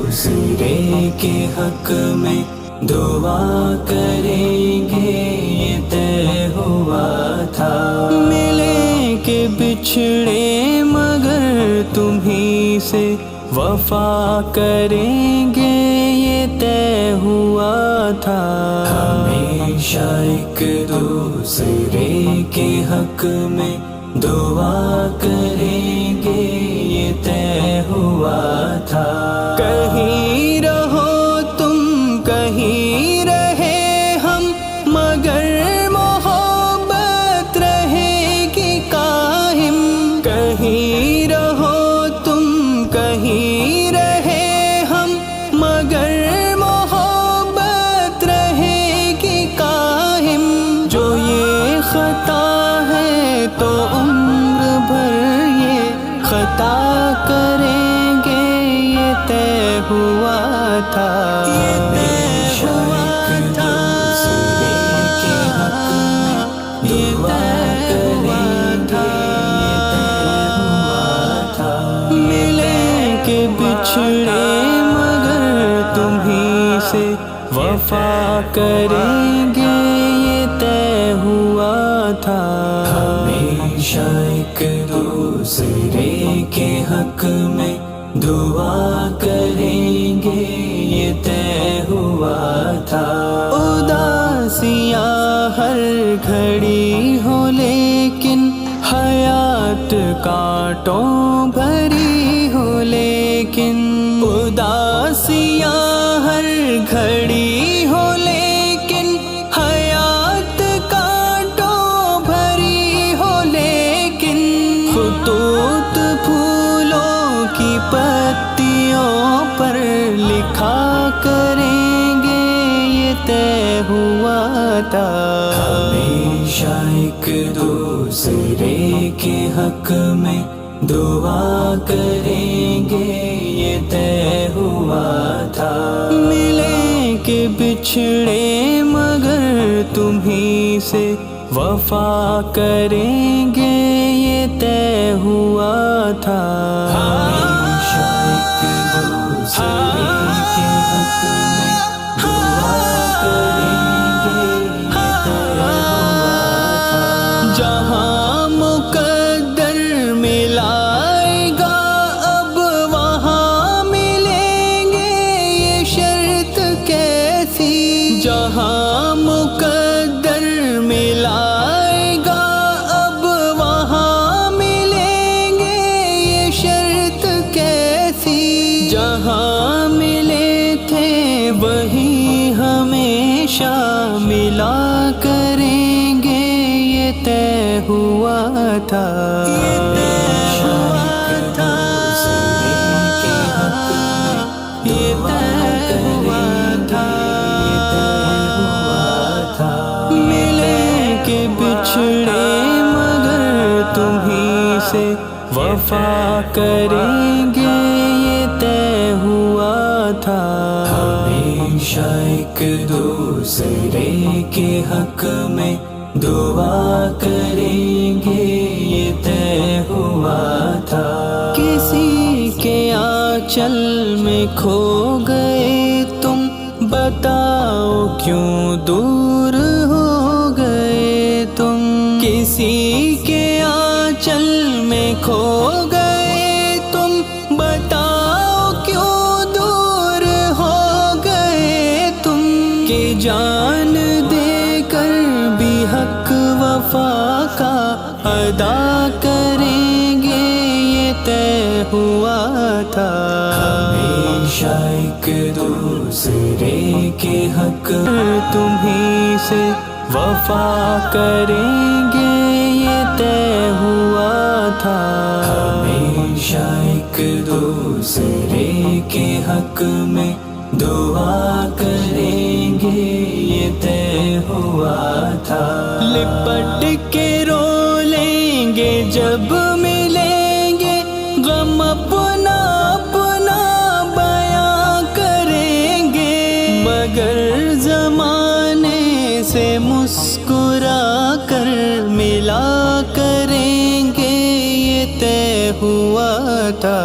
دوسرے کے حق میں دعا کریں گے یہ طے ہوا تھا، ملیں کہ بچھڑے مگر تمہیں سے وفا کریں گے یہ طے ہوا تھا، ہمیشہ ایک دوسرے کے حق میں دعا کریں گے یہ طے ہوا تھا، کہیں رہو تم کہیں رہے ہم مگر محبت رہے گی قائم، کہیں رہو تم کہیں رہے ہم مگر محبت رہے گی قائم، جو یہ خطا ہے تو عمر بھر یہ خطا کریں گے یہ طے ہوا تھا، یہ طے ہوا تھا، یہ طے ہوا تھا، ملیں کہ بچھڑے مگر تمہیں سے وفا کریں گے یہ طے ہوا تھا، ہمیشہ ایک دوسرے کے حق میں دعا کریں گے یہ طے ہوا تھا، اداسیاں ہر گھڑی ہو لیکن حیات کانٹوں بھری ہو، لیکن اداسیاں ہر گھڑی ہو لیکن حیات کانٹوں بھری ہو، لیکن خطوط پھولوں کی پتیوں پر لکھا کریں گے یہ طے ہوا تھا، ہمیشہ ایک دوسرے کے حق میں دعا کریں گے یہ طے ہوا تھا، ملیں کہ بچھڑے مگر تمہیں سے وفا کریں گے یہ طے ہوا تھا، ہمیشہ ایک دوسرے کے حق میں دعا کریں گے یہ طے ہوا تھا، جہاں مقدر ملائے گا اب وہاں ملیں گے یہ شرط کیسی، جہاں مقدر ملائے گا اب وہاں ملیں گے یہ شرط کیسی، جہاں ملے تھے وہیں ہمیشہ ملا کریں گے یہ طے ہوا تھا، یہ طے ہوا تھا، یہ طے ہوا تھا، ملے کہ بچھڑے مگر تمہیں سے وفا کریں گے یہ طے ہوا تھا، ہمیشہ ایک دوسرے کے حق میں دعا کریں گے یہ طے ہوا تھا، کسی کے آنچل میں کھو گئے تم بتاؤ کیوں دور ہو گئے تم، کسی کے آنچل میں کھو گئے تم بتاؤ کیوں دور ہو گئے تم، کہ جان دے کر بھی حق وفا کا ادا کریں گے یہ طے ہوا تھا، ہمیشہ ایک دوسرے کے حق تمہیں سے وفا کریں گے یہ طے ہوا تھا، ہمیشہ ایک دوسرے کے حق میں دعا کریں گے یہ طے ہوا تھا، لپٹ کے رو لیں گے جب ملیں گے غم اپنا اپنا بیاں کریں گے، مگر زمانے سے مسکرا کر ملا کریں گے یہ طے ہوا تھا۔